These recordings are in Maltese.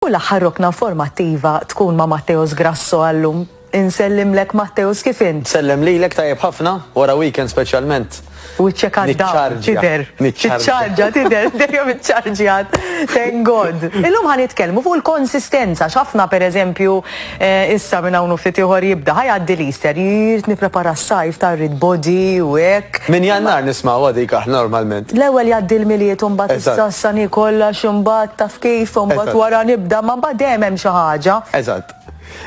U l-aħħar rokna informattiva tkun ma' Matteos Grasso għallum. Insellimlek Matteos kif int? Sellem lilek tajjeb ħafna, wara weekend speċjalment. U ċekad dawn, tider. Niċċarġa, tider, dejjem iċċarġjat. Thank God. Illum ħan nitkellmu fuq il-konsistenza. X'ħafna pereżempju issa minn hawn ftit ieħor jibda ħajgħaddi l-Easter, jirt nipprepara s-sajf ta' rid body u hekk. Min jannar nisma' dik aħna normalment. L-ewwel jgħaddi l-miliet u mbagħad issa nikolla x'imbagħad taf kif u mbagħad wara nibda ma mbagħad dejjem hemm xi ħaġa. Eżatt.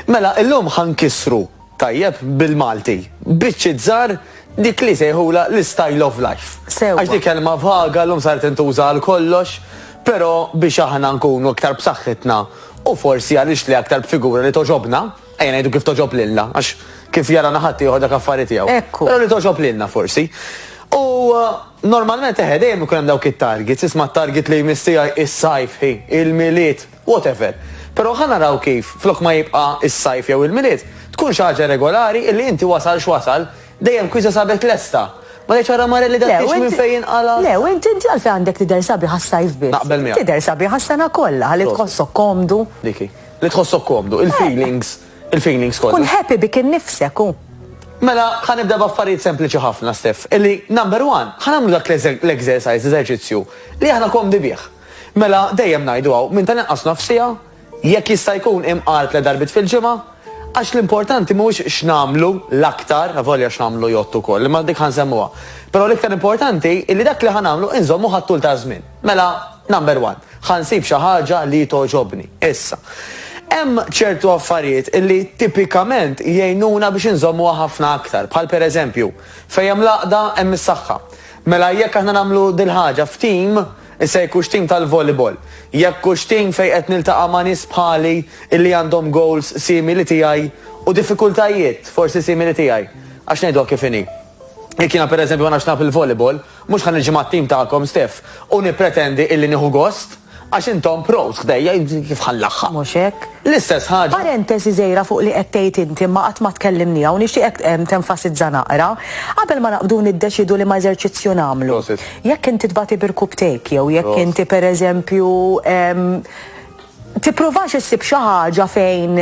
Mela, illum ħankissru tajjeb bil-Malti. Biċċi żgħar dik li sejħula l-style of life. Għax dik kelma vaga l-lum saret intuża għal kollox, però biex aħna nkunu aktar b'saħħitna u forsi għaliex li aktar b'figura li toġobna, ejja ngħidu kif toġob lilna, għax kif jara naħat ieħor dak affarijiet tiegħu. Ekku. Però li toġob lilna forsi. U normalment dejjem ikun hemm dawk it-targets, isma' t-target li jmissija is-sajf, il-miliet, whatever. Pero ħanaraw kif, flok ma jibqa' is-sajf jew il-miliet, tkun xi ħaġa regolari illi inti wasal x'wasal, dejjem kwiża sabek lesta. Ma dejx wara marelli dak minn fejn qala. Le, inti għalfejn għandek tidher sabiħ għas-sajf biss. Naqbel miegħek. Tidher sabiħ għas-sena kollha, ħalli tħossok komdu. Diki, li tħossok komdu, il-feelings kollha. Kun happy bik innifsek hu. Mela, ħanibda b'affarijiet sempliċi ħafna, Stef, illi number one, ħanamlu dak l-exercise, eżerċizzju, li aħna komdi bih. Mela, dejjem ngħidu hawn, minn tal inqas nofsija, jekk jista' jkun imqalt le darbit fil-ġimgħa, għax l-importanti mhuwiex x'namlu l-aktar, avolja x'namlu jott ukoll, imma dik ħansemmuha. Però l-iktar importanti illi dak li ħanamlu inżommu ħattul ta' żmien. Mela, number one, ħansib xi ħaġa li toġobni. Issa. Hemm ċertu affarijiet illi tipikament jgħinuna biex inżommuha ħafna aktar, bħal pereżempju, fejn hemm laqda hemm is-saħħa. Mela jekk aħna nagħmlu dil ħaġa f'tim, issa jkux tim tal-volleyball. Jekk hux tim fejn qed niltaqa' ma' nies bħali illi għandhom goals simili tiegħi u diffikultajiet forsi simili tiegħi. Għax ngħidu kif inhi. Jekk jiena pereżempju għana xnaf il-volleyball, mhux ħa niġi mat-tim tagħkom Stef u nippretendi illi nieħu gost għax intom pros ħdejja kif ħallaħħa. Mhux hekk. L-istess ħaġa. Parentesi żejra fuq li qed tgħid inti ma qatt ma tkellimniha u nixtieq tenfasizza naqra qabel ma naqbdu niddeċidu li ma eżerċizzju nagħmlu. Jekk inti tbagħti bir-cupcake jew jekk inti pereżempju tippruvax issib xi ħaġa fejn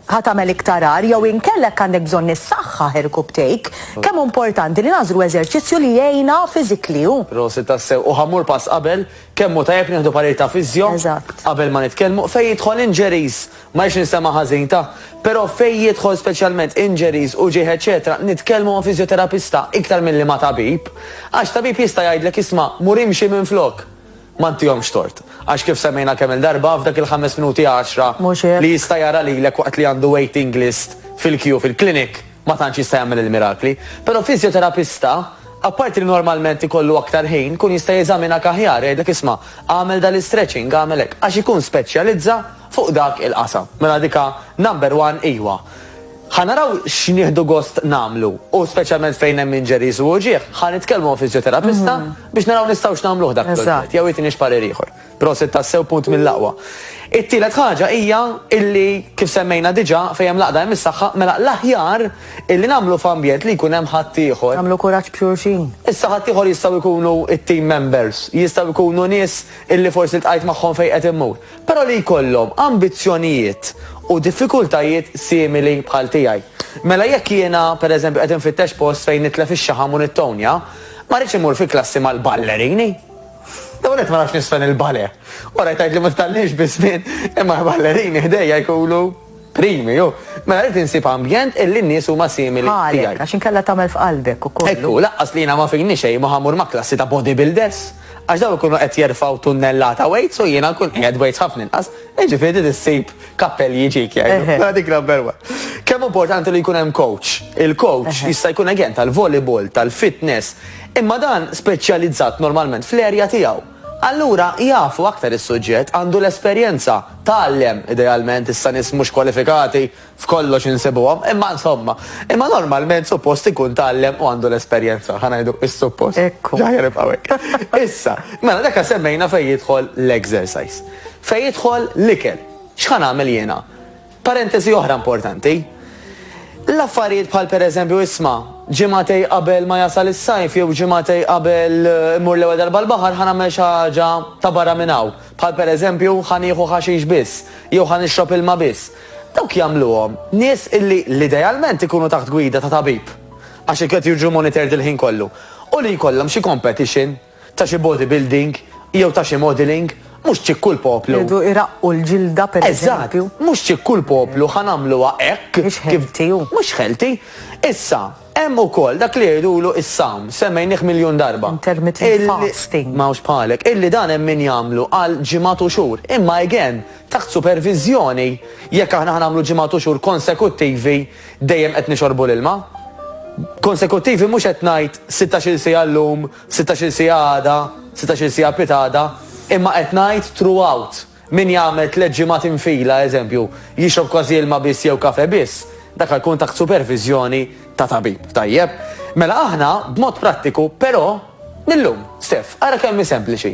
ħatamel iktarar, jew inkellek għandek bżonn nissaħħaħ il-cupcake, kemm importanti li nażru eżerċizzju li jgħinna fiżikli hu. Prosi tassew u ħammur pass qabel kemm tajjeb nieħdu parir ta' fiżjo qabel ma nitkellmu fejn jidħol injuries, ma jiex nisema' ħażin ta', però fejn jidħol speċjalment injuries u ġieħ eċetera, nitkellmu ma' fiżjoterapista iktar milli ma' tabib, għax tabib jista' jgħidlek isma' mur imxi minn flok. Mantihomx tort. Għax kif semmejna kemm il-darba f'dak il-5 minuti 10 li jista' jara lilek waqt li għandu waiting list fil-queue fil-klinik ma tantx jista' jagħmel il-mirakli. Però fiżjoterapista, apparti li normalment ikollu aktar ħin, kun jista' jeżaminak aħjar jgħidlek isma' għamel dal-stretching, għamel hekk, għax ikun speċjalizza fuq dak il-qasam. Mela dika number one iwa. ħanaraw x'nieħdu gost namlu u speċjalment fejn hemm injuries u ġieħ, ħanitkellmu ma' fiżjoterapista biex naraw nistgħu x'nagħmluh dak il-proġett jew itinix parir ieħor. Proset tassew punt mill-aqwa. It-tielet ħaġa hija illi kif semmejna diġà fejn hemm laqda hemm is-saħħa mela l-aħjar illi nagħmlu f'ambjent li jkun hemm ħadd ieħor. Nagħmlu kuraġġ b'xulxin. Issa ħadd ieħor jistgħu jkunu it-team members, jistgħu jkunu nies illi forsi ltqajt magħhom fejn qed immur. Però li jkollhom ambizzjonijiet u diffikultajiet simili bħal tiegħi. Mela jekk jiena pereżempju qed infittex post fejn nitlef ix-xaħam u nittonja, ma rridx imur fi klassi mal-ballerini. Dawlet ma nafx nisfen il-bale. Ora jtajt li ma tallix bismin, imma ballerini ħdejja jkunu primi, jo. Mela rrid insib ambjent illi n-nies huma simili tiegħi. Għax inkella tagħmel f'qalbek ukoll. Ekku, laqqas li jiena ma fejni xejn ma ħamur ma' klassi ta' bodybuilders. Għax daw ikunu qed jerfgħu tunnellata weights u jiena nkun qiegħed weights ħafna inqas. Ġifieri tissib kappelli jiġik jgħidu. Mela dik number one. Kemm importanti li jkun hemm coach. Il-coach jista' jkun agent tal-volleyball, tal-fitness, imma dan speċjalizzat normalment fl-erja tiegħu. Allura jafu aktar is-suġġett għandu l-esperjenza tgħallem idealment issa nies mhux kwalifikati f'kollox insibuhom, imma insomma, imma normalment suppost ikun tgħallem u għandu l-esperjenza, ħanajdu is-suppost. Ġaħjar ibqgħu hekk. Issa, mela dak semmejna fejn jidħol l-exercise. Fejn jidħol l-ikel. X'ħan nagħmel jiena? Parentesi oħra importanti. L-affarijiet bħal pereżempju isma' ġimatej qabel ma jasal is-sajf jew ġimatej qabel immur l-ewwel darba l-baħar ħan nagħmel xi ħaġa ta' barra minn hawn. Bħal pereżempju ħan nieħu ħaxix biss, jew ħan nixrob ilma biss. Dawk jagħmluhom nies illi l-idealment ikunu taħt gwida ta' tabib. Għax qed jiġu monitored il-ħin kollu. U li jkollhom xi competition ta' xi bodybuilding jew ta' xi modeling, mhux ċikku l-poplu. Jridu iraqqu l-ġilda pereżempju. Eżatt, mhux ċikku l-poplu ħan nagħmluha hekk. Mhux healthy hu. Mhux healthy. Issa, hemm ukoll dak li jgħidulu is-sam, semmejnih miljun darba. Intermittent fasting. Mawx bħalek, illi dan hemm min jagħmlu għal ġimgħat u xhur. Imma again, taħt supervizjoni jekk aħna nagħmlu ġimgħat u xhur konsekuttivi dejjem qed nixorbu l-ilma. Konsekuttivi mhux qed ngħid 16-il sigħa llum, 16-il sigħa għada, 16-il sigħa pitada, imma qed ngħid throughout. Min jagħmel 3 ġimgħat infila, eżempju, jixrob kważi ilma biss jew kafe biss, dak jkun taħt supervizjoni ta' tabib. Tajjeb, mela aħna b'mod prattiku, però nillum, Stef, ara kemm sempliċi.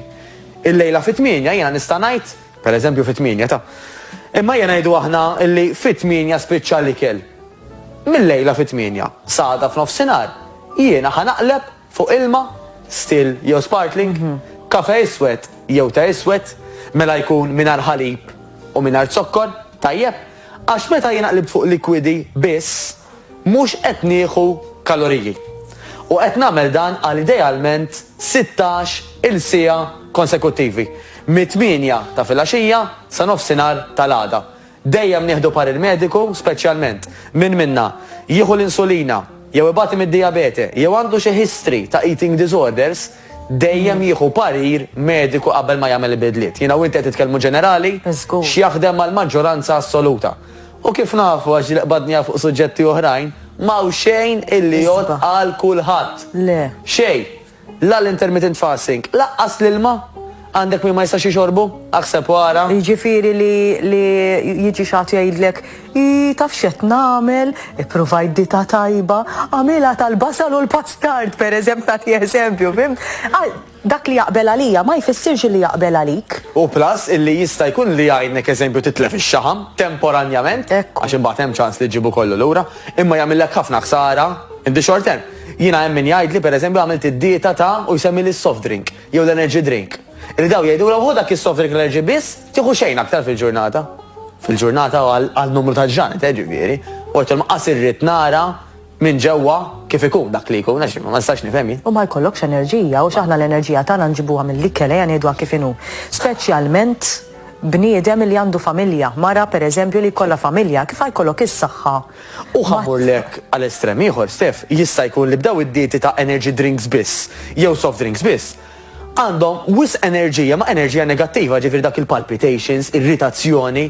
Il-lejla fit-8 jiena nista' ngħid, pereżempju fit-8 ta'. Imma jiena ngħidu aħna illi fit-8 spiċċa l-ikel. Mill-lejla fit-8, sada f'nofsinhar, jiena ħanaqleb fuq ilma, still jew sparkling, kafe iswed jew ta' iswed, mela jkun mingħajr ħalib u mingħajr zokkor, tajjeb. Għax meta jinaqlib fuq likwidi biss, mhux qed nieħu kaloriji. U qed nagħmel dan għal idealment 16 il-sija konsekuttivi. Mit-8 ta' filgħaxija sa nofsinhar tal-għada. Dejjem nieħdu par il-mediku, speċjalment min minna jieħu l-insulina, jew ibati mid-diabete, jew għandu xi history ta' eating disorders, dejjem jieħu parir mediku qabel ma jagħmel il-bidliet. Jiena u inti qed titkellmu ġenerali, x'jaħdem mal-maġġoranza assoluta. U kif nafu għax li qbadnija fuq suġġetti oħrajn, m'hawn xejn illi jgħod għal kulħadd. Le. Xejn. La l-intermittent fasting, laqqas l-ilma għandek min ma jistax jixorbu, aħseb wara. Jiġifieri li jiġi xagħti jgħidlek, taf x'qed nagħmel, ipprovaj dita tajba, għamilha tal-basal u l-pastard pereżempju nagħti eżempju, fimt? Dak li jaqbel għalija ma jfissirx li jaqbel għalik. U plus illi jista' jkun li jgħidnek eżempju titlef ix-xaħam temporanjament, għax imbagħad hemm ċans li tġibu kollu lura, imma jagħmilek ħafna ħsara in the short term. Jiena hemm min jgħidli pereżempju għamilt id-dieta ta' u jsemmi li soft drink jew l-energy drink. Illi daw jgħidu hu dak is-soft drink l-energy biss tieħu xejn aktar fil-ġurnata. Fil-ġurnata għal numru ta' ġranet, ġifieri. U qed qas irrid nara minn ġewwa kif ikun dak li jkun, għax ma nistax nifhem. U ma jkollokx enerġija, u x'aħna l-enerġija tagħna nġibuha mill-ikel ngħidwa kif inhu. Speċjalment bniedem li għandu familja, mara pereżempju li jkollha familja, kif jkollok is-saħħa. U ħaburlek għal-estrem ieħor, Stef, jista' jkun li bdew id-dieti ta' energy drinks biss, jew soft drinks biss. Għandhom wis enerġija ma' enerġija negattiva, ġifieri dak il-palpitations, irritazzjoni,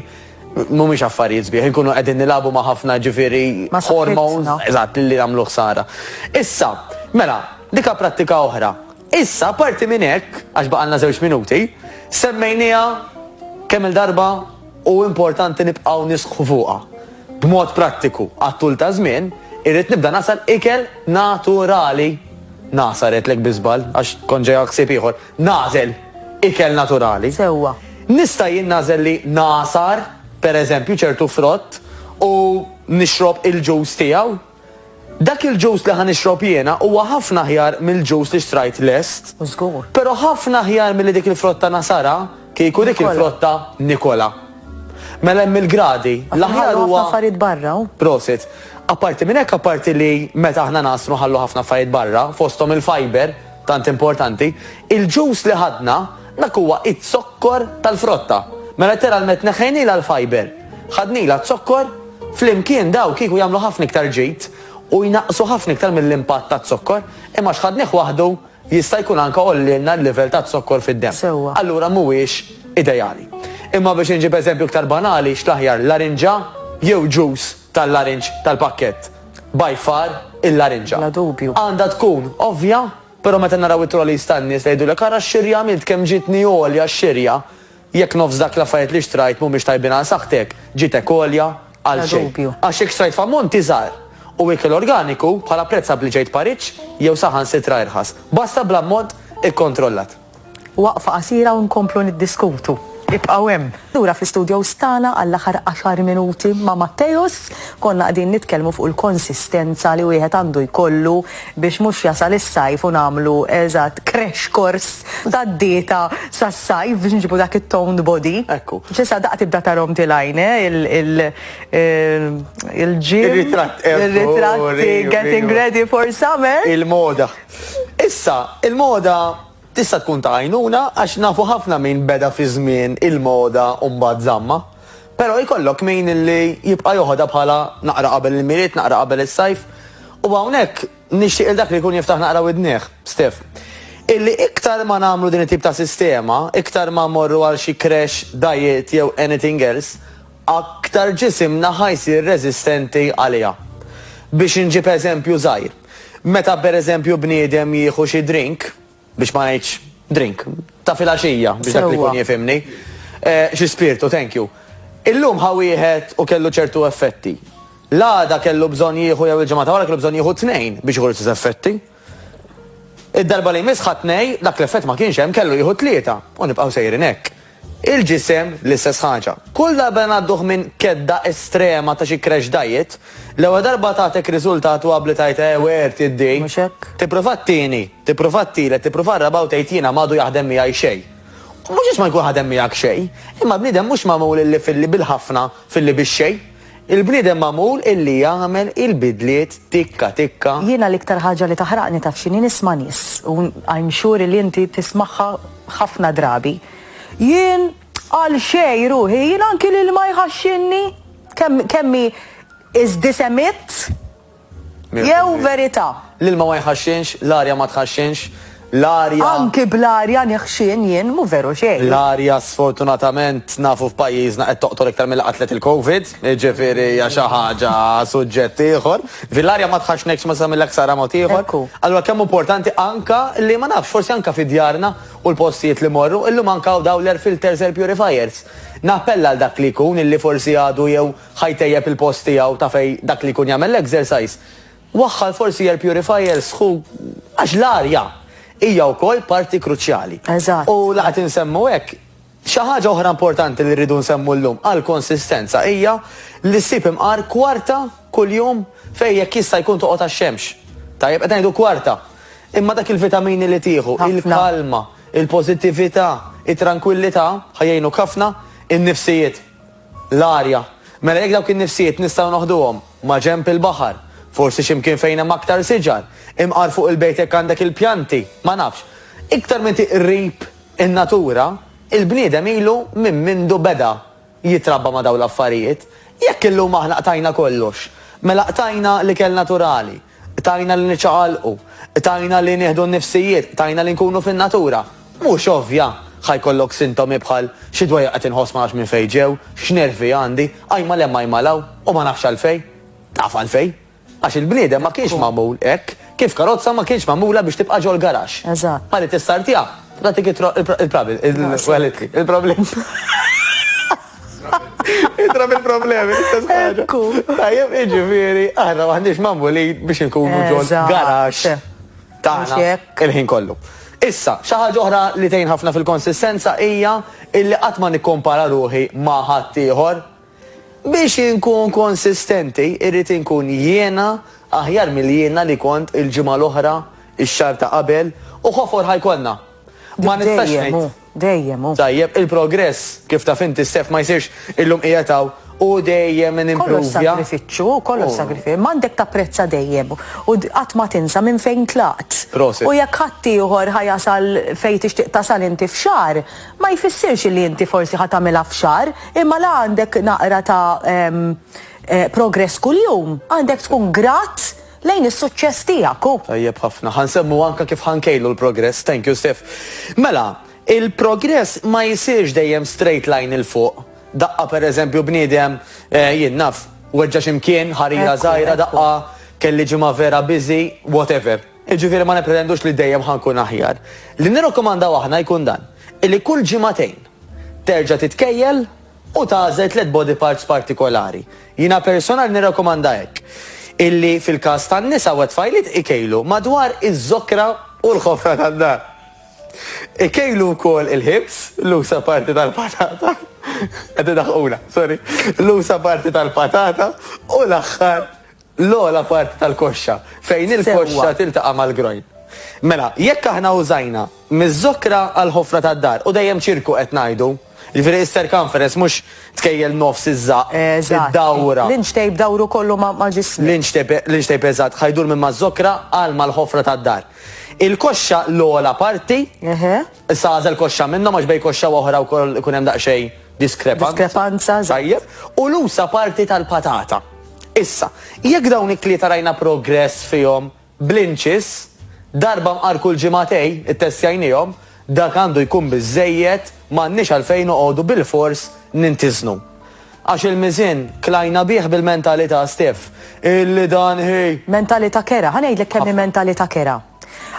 mhumiex affarijiet sbieħ, inkunu qegħdin nilagħbu ma' ħafna ġifieri hormones, eżatt li nagħmlu ħsara. Issa, mela, dika prattika oħra. Issa parti minn hekk, għax baqalna 2 minuti, semmejniha kemm il-darba u importanti nibqgħu nisħu fuqha. B'mod prattiku, għat-tul ta' żmien, irrid nibda nasal ikel naturali. Nasaret lek biżbal, għax kont ġej ħsieb ieħor, nażel ikel naturali. Sewwa. Nista' jien nażel li nasar, pereżempju ċertu frott, u nixrob il-ġuż tiegħu. Dak il-ġuż li ħanixrob jiena huwa ħafna aħjar mill-ġuż li xtrajt lest. Żgur. Però ħafna aħjar milli dik il-frotta nasara kieku dik il-frotta Nikola. Mela hemm il-gradi. L-aħjar huwa affarijiet barra. Prosit. Apparti minn hekk, apparti li meta aħna nasru ħallu ħafna affarijiet barra, fosthom il-fiber, tant importanti, il-ġuż li ħadna dak huwa it-zokkor tal-frotta. Mela literalment neħejnila l-fiber, ħadnila t-zokkor, flimkien daw kieku jagħmlu ħafna iktar ġid u jnaqsu ħafna iktar mill-impatt tat-zokkor, imma x'ħadnieh waħdu jista' jkun anke qollilna l-livell tat-zokkor fid-demm. Allura mhuwiex ideali. Imma biex inġib eżempju iktar banali, x'l-aħjar l-arinġa jew ġuż tal-larinġ tal-pakket. By far il-larinġa. La dubju. Għandha tkun ovvja, però meta naraw it-troli stannis tgħidulek ara x-xirja għamilt kemm ġitni għolja x-xirja, jekk nofs dak l-affarijiet li xtrajt mhumiex tajbin għal saħtek, ġitek għolja għal xejn. Għax jekk xtrajt f'ammonti żgħar u ikel organiku bħala prezz li ġejt Pariġġ jew saħansitra irħas. Basta bl-ammont ikkontrollat. Waqfa qasira u nkomplu niddiskutu. Ibqaw hemm. Lura fl-istudio stana għall-aħħar 10 minuti ma' Matteus konna qegħdin nitkellmu fuq il-konsistenza li wieħed għandu jkollu biex mhux jasal is-sajf u nagħmlu eżatt crash course tad-dieta sas-sajf biex nġibu dak it-toned body. Ekku. Ġesa daqqa tibda tarhom tilajn il-ġim. Il-ritratti getting ready for summer. Il-moda. Issa, il-moda tista' tkun ta' għajnuna għax nafu ħafna min beda fi żmien il-moda u mbagħad żamma. Però jkollok min illi jibqa' joħodha bħala naqra qabel il-miliet, naqra qabel is-sajf. U hawnhekk nixtieq il dak li jkun jiftaħ naqra widnieh, Stef. Illi iktar ma nagħmlu din it-tip ta' sistema, iktar ma morru għal xi crash diet jew anything else, aktar ġisimna ħajsir resistenti għaliha. Biex inġib eżempju żgħir. Meta pereżempju bniedem jieħu xi drink, biex ma ngħidx drink, ta' filgħaxija biex dak li jkun jifhimni. Xi spirtu, thank you. Illum wieħed u kellu ċertu effetti. L-għada kellu bżonn jieħu jew il-ġimgħa wara kellu bżonn jieħu tnejn biex jieħu l-istess effetti. Id-darba li jmiss ħadd tnejn, dak l-effett ma kienx hemm kellu jieħu tlieta u nibqgħu sejrin hekk. Il-ġisem l-istess ħaġa. Kull darba ngħadduh minn kedda estrema ta' xi crash diet, l-ewwel darba tagħtek riżultat u qabli tajt wer tiddej. Mhux hekk. Tipprova t-tieni, tipprova t-tielet, tipprova r-rabaw tgħid jiena m'għadu jaħdem miegħi xejn. Mhux ma jkun ħadem miegħek xejn, imma bniedem mhux magħmul illi filli bil-ħafna filli bix-xejn. Il-bniedem magħmul illi jagħmel il-bidliet tikka tikka. Jiena l-iktar ħaġa li taħraqni taf x'inhi nisma' nies u I'm sure li inti tismagħha ħafna drabi. Jien għal xej ruħi, jien anki li ma jħaxxinni kemmi is this a myth? Jew verità. L-ilma ma jħaxxinx, l-arja ma tħaxxinx, l-arja. Anki bl-arja neħxin jien mu veru xej. L-arja sfortunatament nafu f'pajjiżna qed toqtol iktar mill-qatlet il-Covid, ġifieri hija xi ħaġa suġġett ieħor. Fil-arja ma tħaxxnekx ma samillek sara mod ieħor. Allura kemm importanti anka li ma nafx forsi anka fid-djarna u l-postijiet li morru illum anka daw l-air filters, air purifiers. Nappella għal dak li jkun illi forsi għadu jew ħajtejjeb il-post tiegħu ta' fej dak li jkun jagħmel l-exercise. Waħħal forsi air purifiers għax l-arja hija wkoll parti kruċjali. Eżatt. U laqgħet insemmu hekk xi ħaġa oħra importanti li rridu nsemmu llum għall konsistenza hija li ssib imqar kwarta kuljum fejn jekk jista' jkun toqgħod għax-xemx. Tajjeb qed ngħidu kwarta. Imma dak il-vitamini li tieħu, il-kalma, il-pożittività, it-tranquillità ħajjejnu ħafna in-nifsijiet, l-arja. Mela jekk dawk in-nifsijiet nistgħu noħduhom ma' ġenb il-baħar, forsi x'imkien fejn hemm aktar siġar, imqar fuq il-bejt jekk għandek il-pjanti, ma nafx. Iktar minn tiqrib in-natura, il-bniedem ilu minn mindu beda jitrabba ma' dawn l-affarijiet. Jekk illum aħna qtajna kollox, mela qtajna li kell naturali, tajna li niċċaqalqu, tajna li nieħdu n-nifsijiet, tajna li nkunu fin-natura. Mhux ovvja ħajkollok sintomi bħal xi dwejja qed inħoss ma nafx minn fejn ġew, x'nervi għandi, ajma lemma jmalaw u ma nafx għalfejn. Taf għalfejn. Għax il-bniedem ma kienx magħmul hekk, kif karozza ma kienx magħmula biex tibqa' ġol garax. Eżatt. Ħalli tistartija, ratik il-problem. Idrab il-problemi, l-istess ħaġa. Tajjeb iġifieri, aħna m'aħniex magħmulin biex inkunu ġol garax. Tagħna il-ħin kollu. Issa, xi ħaġa oħra li tgħin ħafna fil-konsistenza hija illi qatt ma nikkompara ruħi ma' ħadd ieħor. Biex inkun konsistenti, irrid inkun jiena aħjar mill-jiena li kont il-ġimgħa l-oħra, ix-xahar ta' qabel, u ħofor ħajkollna. Ma nistax ngħid. Dejjem. Tajjeb, il-progress kif taf inti Stef ma jsirx illum qiegħed u dejjem nimprovja. Kollox sagrifiċċju, m'għandek tapprezza dejjem u qatt ma tinsa minn fejn tlaqt. U jekk ħadd ieħor ħajasal fejn tixtieq tasal inti f'xahar, ma jfissirx li inti forsi ħadd tagħmilha f'xahar, imma la għandek naqra ta' progress kuljum, għandek tkun grat lejn is-suċċess tiegħek. Tajjeb ħafna, ħansemmu anke kif ħankejlu l-progress, thank you Stef. Mela, il-progress ma jsirx dejjem straight line il-fuq. Daqqa per eżempju bniedem jien naf, weġġa x'imkien, ħarira żgħira, daqqa kelli ġimgħa vera busy, whatever. Iġifieri ma nipretendux li dejjem ħankun aħjar. Li nirrakkomandaw aħna jkun dan, illi kull ġimagħtejn terġa' titkejjel u tażel 3 body parts partikolari. Jiena personal nirrakkomanda hekk. Illi fil-każ tan-nisa u tfajliet ikejlu madwar iż-żokra u l-ħofra tad-dar. Ikejlu wkoll il-ħibs, l-usa parti tal-patata. Għedda daħquna, sorry. L-usa parti tal-patata u l-axħar l-ola parti tal-koxxa. Fejn il-koxxa tiltaqa' mal-grojn. Mela, jekk aħna użajna miż-żokra għal-ħofra tad-dar u dejjem ċirku qed ngħidu, ġifieri is-circumference mhux tkejjel nofs iż-żaq, id-dawra. L-inch dawru kollu ma' ġismi. L-inch eżatt ħajdur minn maż-żokra għal mal-ħofra tad-dar. Il-koxxa l-ola parti, issa għażel koxxa minnhom għax bej koxxa oħra wkoll ikun hemm daqsxejn diskrepanza. Tajjeb, u l-usa parti tal-patata. Issa, jekk dawn it-tlieta rajna progress fihom bl-inches, darba mqar kull ġimagħtej ittestjajnihom, dak għandu jkun biżejjed m'għandniex għalfejn noqogħdu bil-fors nintiznu. Għax il-miżin klajna bih bil-mentalità Stef. Illi dan ħej. Mentalità kera, ħanejdlek kemm mentalità kera.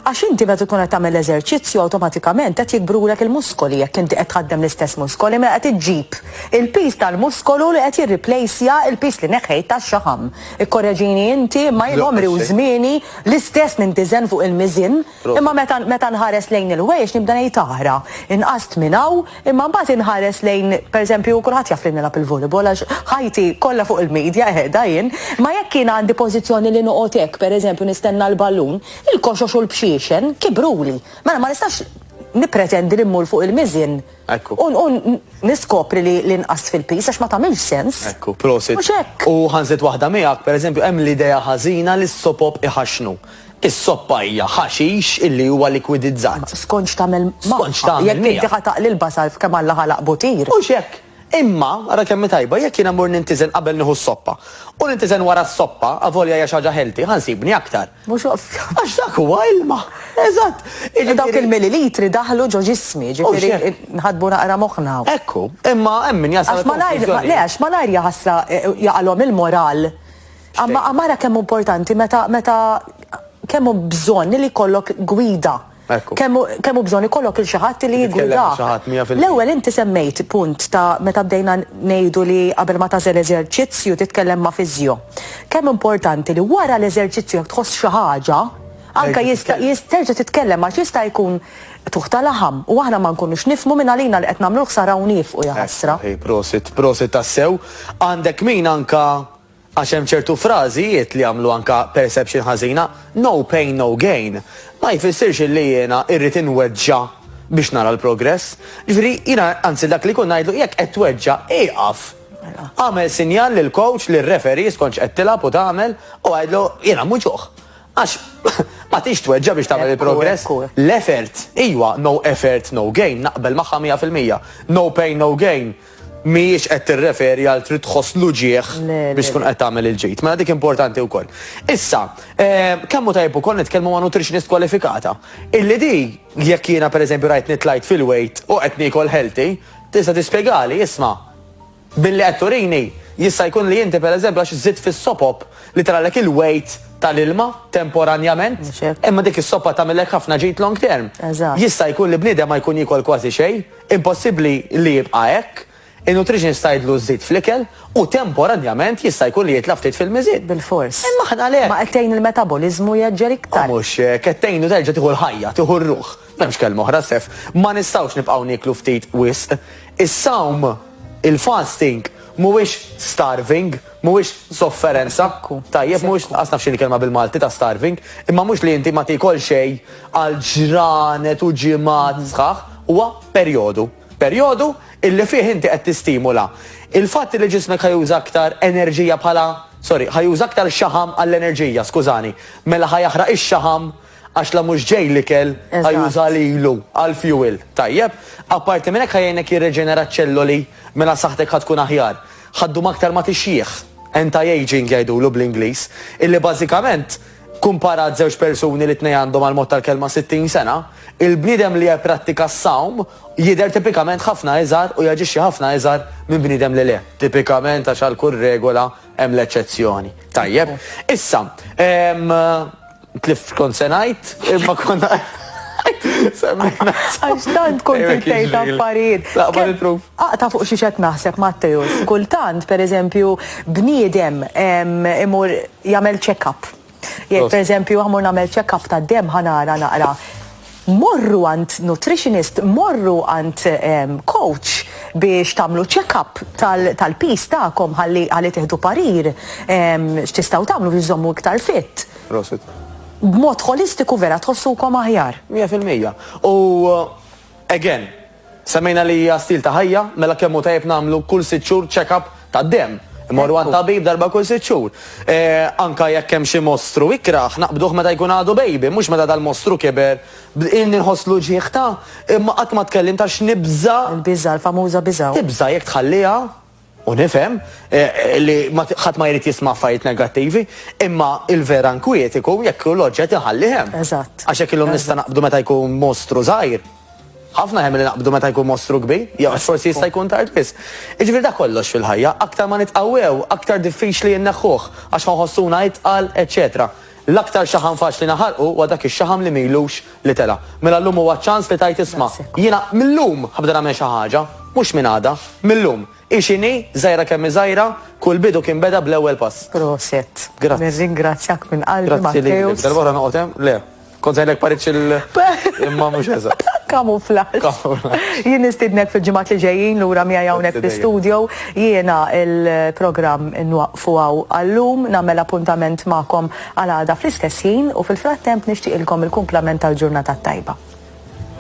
Għax inti meta tkun qed tagħmel eżerċizzju awtomatikament qed jikbrulek il-muskoli jekk inti qed tħaddem l-istess muskoli ma qed iġġib il-pis tal-muskolu li qed jirriplejsja il-pis li neħejt tax-xaħam. Ikkorreġini inti ma jilhomri u żmieni l-istess nintiżen fuq il-miżin, imma meta nħares lejn il-wejx nibda ngħid aħra. Inqast minn hawn, imma mbagħad inħares lejn pereżempju kulħadd jaf li nilgħab il-volleyball għax ħajti kollha fuq il-medja qiegħda jien, ma jekk jien għandi pożizzjoni li noqgħod hekk pereżempju nistenna l-ballun, il-koxox u l-bxiex kibruli. Mela ma nistax nipretendi li mmur fuq il-miżin. U niskopri li nqas fil-pis għax ma tagħmilx sens. Ekku, prosit. U ħanżet waħda miegħek, pereżempju, hemm l-idea ħażina li s-sopop iħaxnu. Is-soppa hija ħaxix illi huwa likwidizzat. Skonċ tagħmel jekk inti ħataq lil basal kemm Alla ħalaq butir. U x'hekk. Imma, ara kemm tajba, jekk jiena mmur nintiżen qabel nieħu s-soppa. U nintiżen wara s-soppa, avolja hija xi ħaġa healthy, ħansibni aktar. Mhux għax dak huwa ilma. Eżatt. Dawk il-millilitri daħlu ġo ġismi, ġifieri nħadbu naqra moħħna. Ekku, imma hemm min jasal. Għax malajr jaħasra jaqalhom il-moral. Amma ara kemm importanti meta kemm hu bżonn li jkollok gwida. Kemm hu bżonn ikollok il xi ħadd li jgwidah. L-ewwel inti semmejt punt ta' meta bdejna ngħidu li qabel ma tażel eżerċizzju titkellem ma' fiżjo. Kemm importanti li wara l-eżerċizzju jekk tħoss xi ħaġa, anke terġa' titkellem għax jista' jkun tuħta laħam u aħna ma nkunux nifhmu minn għalina li qed nagħmlu ħsara u nifqu ja ħasra. Prosit tassew, għandek min anka għax hemm ċertu frażijiet li għamlu anka perception ħażina, no pain, no gain. Ma jfissirx li jiena irrid inweġġa biex nara l-progress. Ġifieri jiena anzi dak li kun ngħidlu jekk qed tweġġa iqaf. Għamel sinjal lil coach lir referee skonx qed tilab u tagħmel u għidlu jiena muġuħ. Għax ma tix tweġġa biex tagħmel il-progress. L-effort, iwa, no effort, no gain, naqbel magħha 100%. No pain, no gain. Mhijiex qed tirreferi għal trid tħoss luġieħ biex tkun qed tagħmel il-ġid. Mela dik importanti wkoll. Issa, kemm hu tajb ukoll nitkellmu ma' nutritionist kwalifikata. Illi di jekk jiena pereżempju rajt nitlajt fil-weight u qed niekol healthy, tista' tispjegali isma' billi qed turini jista' jkun li inti pereżempju għax iżid fis-sopop li tralek il-weight tal-ilma temporanjament, imma dik is-soppa tagħmilek ħafna ġid long term. Jista' jkun li bniedem ma jkun jikol kważi xejn, impossibbli li jibqa' hekk. Il-nutritionist jgħidlu żid fl-ikel u temporanjament jista' jkun li jitla ftit fil-miżid. Bil-fors. Imma ħna lek. Ma qedtejn il-metabolizmu jaġġel iktar. Mhux qedtejn u terġa' tieħu l-ħajja, tieħu r-ruħ. M'hemmx kelma oħra sef. Ma nistgħux nibqgħu nieklu ftit wisq. Is-sawm, il-fasting mhuwiex starving, mhuwiex sofferenza. Tajjeb mhux qas nafx kelma bil-Malti ta' starving, imma mhux li inti ma tikol xejn għal ġranet u ġimgħat sħaħ, huwa perjodu. Perjodu illi fih inti qed tistimula. Il-fatt li ġismek ħajuża aktar enerġija ħajuża aktar xaħam għall-enerġija, skużani. Mela ħajaħraq ix-xaħam għax la mhux ġej l-ikel ħajuża lilu għall-fuel. Tajjeb, apparti minn hekk ħajjejnek jirreġenera ċelloli mela saħtek ħadkun aħjar. Ħaddum aktar ma tixjieħ. Anti-aging jgħidulu bl-Ingliż, illi bażikament kumparat żewġ persuni li tnej għandhom għal mod tal-kelma 60 sena, il-bniedem li jipprattika s-sawm jidher tipikament ħafna iżgħar u jaġixxi ħafna iżgħar minn bniedem li le. Tipikament għax għal kull regola hemm l-eċċezzjoni. Tajjeb. Issa, Cliff kont se ngħid, imma konna Għax tant kont tgħid affarijiet. Ta' fuq xi xed naħseb Matteus. Kultant pereżempju bniedem imur jagħmel check-up. Jekk pereżempju għamur nagħmel check-up tad-dem ħanara naqra morru għand nutritionist, morru għand coach biex tamlu check-up tal-pis ta'kom ħalli teħdu parir x'tistgħu tagħmlu biex żommu iktar fit. Prosit. B'mod holistiku vera tħossukom aħjar. 100%. U again, semmejna li hija stil ta' ħajja, mela kemm hu tajjeb nagħmlu kull 6 xhur check-up tad-demm. Morru għand tabib darba kull 6 xhur. Anka jekk hemm xi mostru ikraħ, naqbduh meta jkun għadu baby, mhux meta dal-mostru kiber, inni nħosslu ġieħ ta' imma qatt ma tkellim ta' x'nibża. Il-biża, l-famuża biża. Tibża jekk tħalliha u nifhem li ħadd ma jrid jisma' affarijiet negattivi, imma il-vera nkwietiku jekk l-oġġett iħallihem. Eżatt. Għax hekk illum nista' naqbdu meta jkun mostru żgħir. Ħafna hemm li naqbdu meta jkun mostru kbir, jew forsi jista' jkun tard biss. Iġifier dak kollox fil-ħajja, aktar ma nitqawwew, aktar diffiċli jinneħħuh għax ħossuna jitqal, eċetera. L-aktar xaħam faċli naħarqu huwa dak ix-xaħam li milux li tela. Mela llum huwa ċans li tajt isma'. Jiena millum ħabda nagħmel xi ħaġa, mhux minn għada, millum. Ixini, żgħira kemm żgħira, kull bidu kien beda bl-ewwel pass. Proset. Grazzi. Nirringrazzjak minn qalbi Matteus. Dal-wara noqgħod hemm? Le. Kont sejlek paritx imma mhux eżatt. Kamuflaġġ. Jien nistidnek fil-ġimgħat li ġejjin lura miegħi hawnhekk fl-istudio. Jiena il-programm nwaqfu għallum nagħmel appuntament magħkom għal għada fl-istess ħin u fil-frattemp nixtieqilkom il-kumplament tal-ġurnata tajba.